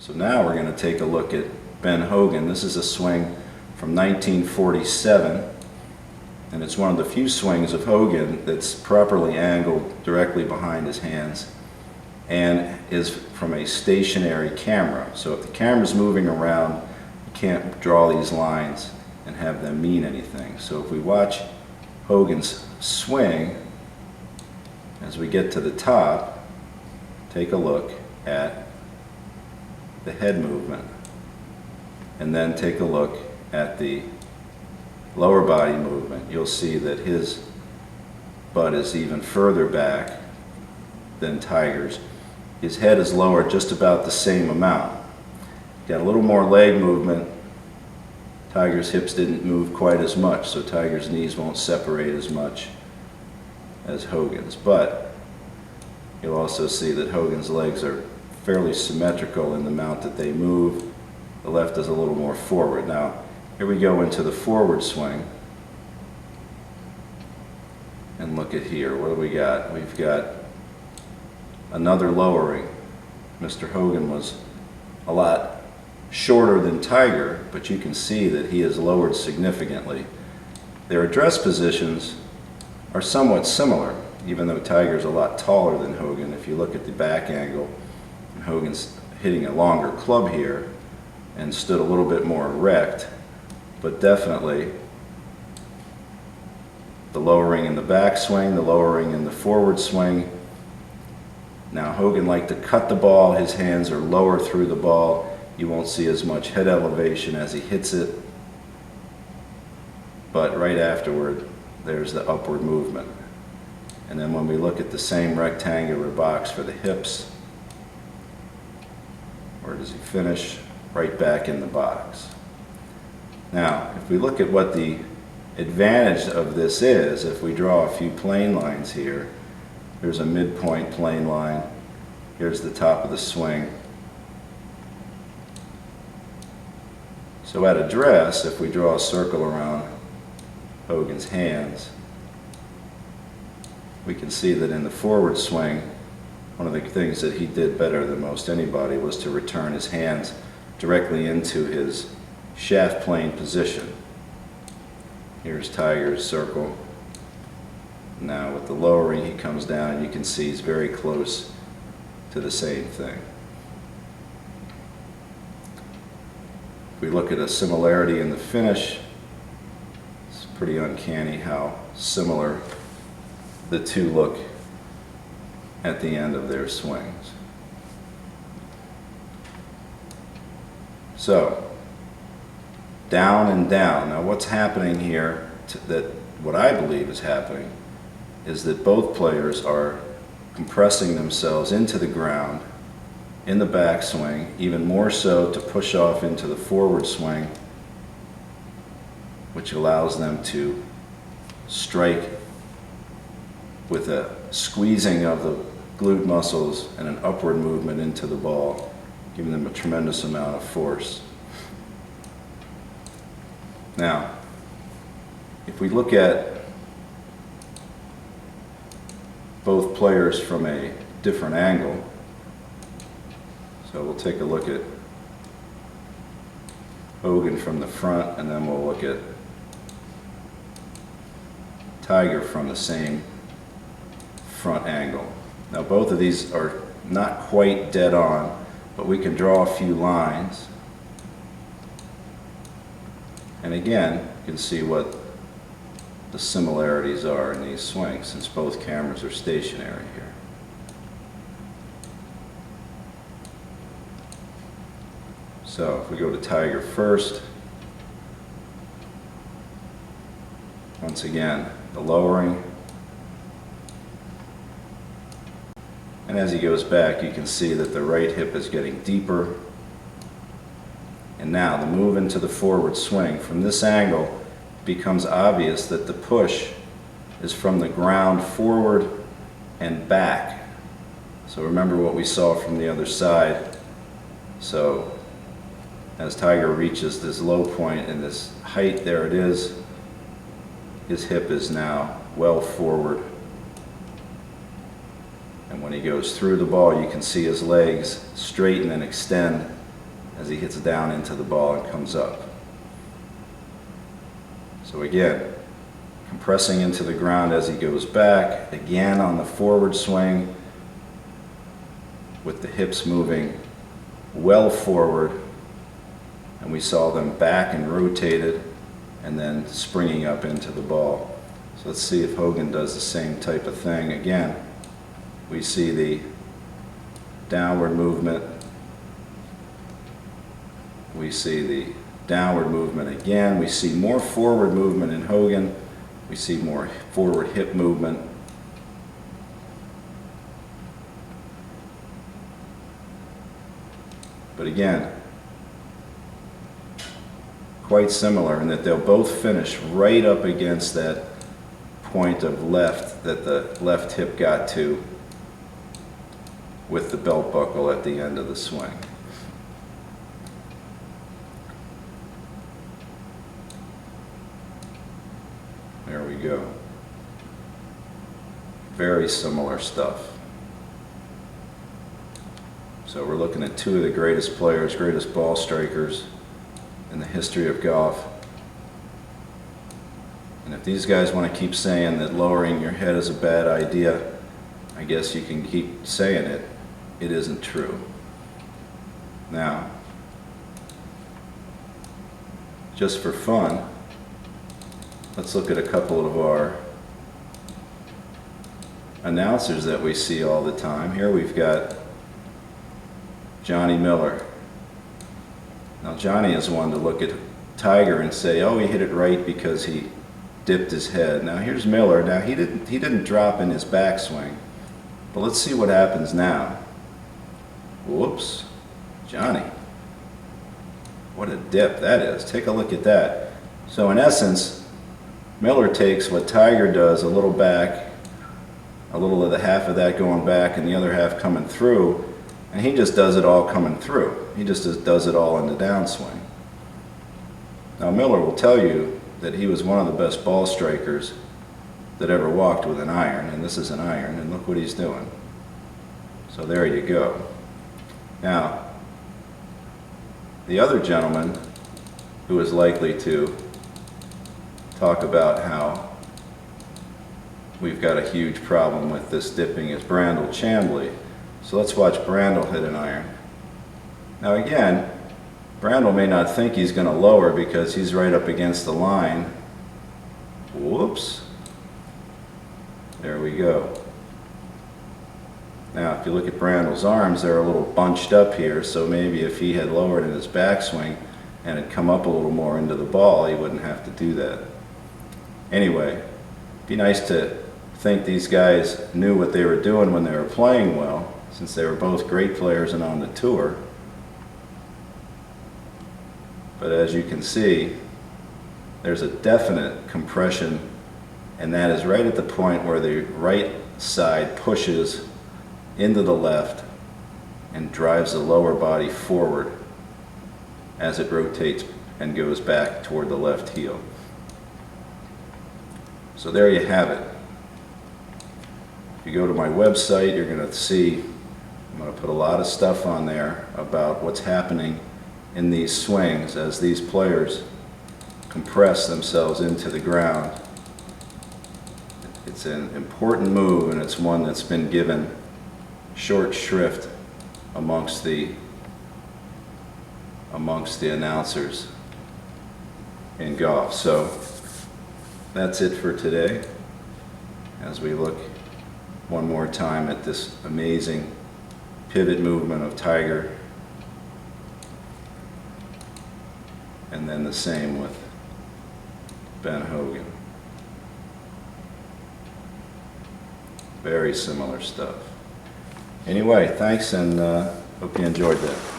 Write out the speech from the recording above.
So now we're going to take a look at Ben Hogan. This is a swing from 1947, and it's one of the few swings of Hogan that's properly angled directly behind his hands and is from a stationary camera. So if the camera's moving around, you can't draw these lines and have them mean anything. So if we watch Hogan's swing, as we get to the top, take a look at the head movement, and then take a look at the lower body movement. You'll see that his butt is even further back than Tiger's. His head is lower just about the same amount. Got a little more leg movement. Tiger's hips didn't move quite as much, so Tiger's knees won't separate as much as Hogan's. But you'll also see that Hogan's legs are fairly symmetrical in the amount that they move. The left is a little more forward. Now, here we go into the forward swing. And look at here, what do we got? We've got another lowering. Mr. Hogan was a lot shorter than Tiger, but you can see that he has lowered significantly. Their address positions are somewhat similar, even though Tiger's a lot taller than Hogan. If you look at the back angle, Hogan's hitting a longer club here and stood a little bit more erect, but definitely the lowering in the backswing, the lowering in the forward swing. Now Hogan liked to cut the ball. His hands are lower through the ball. You won't see as much head elevation as he hits it, but right afterward there's the upward movement. And then when we look at the same rectangular box for the hips, where does he finish? Right back in the box. Now, if we look at what the advantage of this is, if we draw a few plane lines here, here's a midpoint plane line, here's the top of the swing. So at address, if we draw a circle around Hogan's hands, we can see that in the forward swing, one of the things that he did better than most anybody was to return his hands directly into his shaft plane position. Here's Tiger's circle. Now with the lowering, he comes down and you can see he's very close to the same thing. If we look at a similarity in the finish, it's pretty uncanny how similar the two look at the end of their swings. So, down and down. Now what's happening here, what I believe is happening, is that both players are compressing themselves into the ground in the backswing, even more so to push off into the forward swing, which allows them to strike with a squeezing of the glute muscles and an upward movement into the ball, giving them a tremendous amount of force. Now, if we look at both players from a different angle, so we'll take a look at Hogan from the front, and then we'll look at Tiger from the same front angle. Now both of these are not quite dead on, but we can draw a few lines. And again, you can see what the similarities are in these swings, since both cameras are stationary here. So if we go to Tiger first, once again, the lowering. And as he goes back, you can see that the right hip is getting deeper. And now the move into the forward swing. From this angle, it becomes obvious that the push is from the ground forward and back. So remember what we saw from the other side. So as Tiger reaches this low point and this height, there it is, his hip is now well forward. And when he goes through the ball, you can see his legs straighten and extend as he hits down into the ball and comes up. So again, compressing into the ground as he goes back, again on the forward swing with the hips moving well forward, and we saw them back and rotated and then springing up into the ball. So let's see if Hogan does the same type of thing. Again, we see the downward movement. We see the downward movement again. We see more forward movement in Hogan. We see more forward hip movement. But again, quite similar in that they'll both finish right up against that point of left that the left hip got to with the belt buckle at the end of the swing. There we go. Very similar stuff. So we're looking at two of the greatest players, greatest ball strikers in the history of golf. And if these guys want to keep saying that lowering your head is a bad idea, I guess you can keep saying it. It isn't true. Now, just for fun, let's look at a couple of our announcers that we see all the time. Here we've got Johnny Miller. Now Johnny is one to look at Tiger and say, oh, he hit it right because he dipped his head. Now here's Miller. Now he didn't drop in his backswing, but let's see what happens now. Whoops, Johnny. What a dip that is. Take a look at that. So in essence, Miller takes what Tiger does a little back, a little of the half of that going back and the other half coming through, and he just does it all coming through. He just does it all in the downswing. Now Miller will tell you that he was one of the best ball strikers that ever walked with an iron, and this is an iron, and look what he's doing. So there you go. Now, the other gentleman who is likely to talk about how we've got a huge problem with this dipping is Brandel Chamblee. So let's watch Brandel hit an iron. Now again, Brandel may not think he's going to lower because he's right up against the line. Whoops. There we go. Now if you look at Brandel's arms, they're a little bunched up here, so maybe if he had lowered in his backswing and had come up a little more into the ball, he wouldn't have to do that. Anyway, it'd be nice to think these guys knew what they were doing when they were playing well, since they were both great players and on the tour. But as you can see, there's a definite compression, and that is right at the point where the right side pushes into the left and drives the lower body forward as it rotates and goes back toward the left heel. So there you have it. If you go to my website, you're going to see, I'm going to put a lot of stuff on there about what's happening in these swings as these players compress themselves into the ground. It's an important move, and it's one that's been given short shrift amongst the announcers in golf. So that's it for today, as we look one more time at this amazing pivot movement of Tiger, and then the same with Ben Hogan. Very similar stuff. Anyway, thanks, and hope you enjoyed that.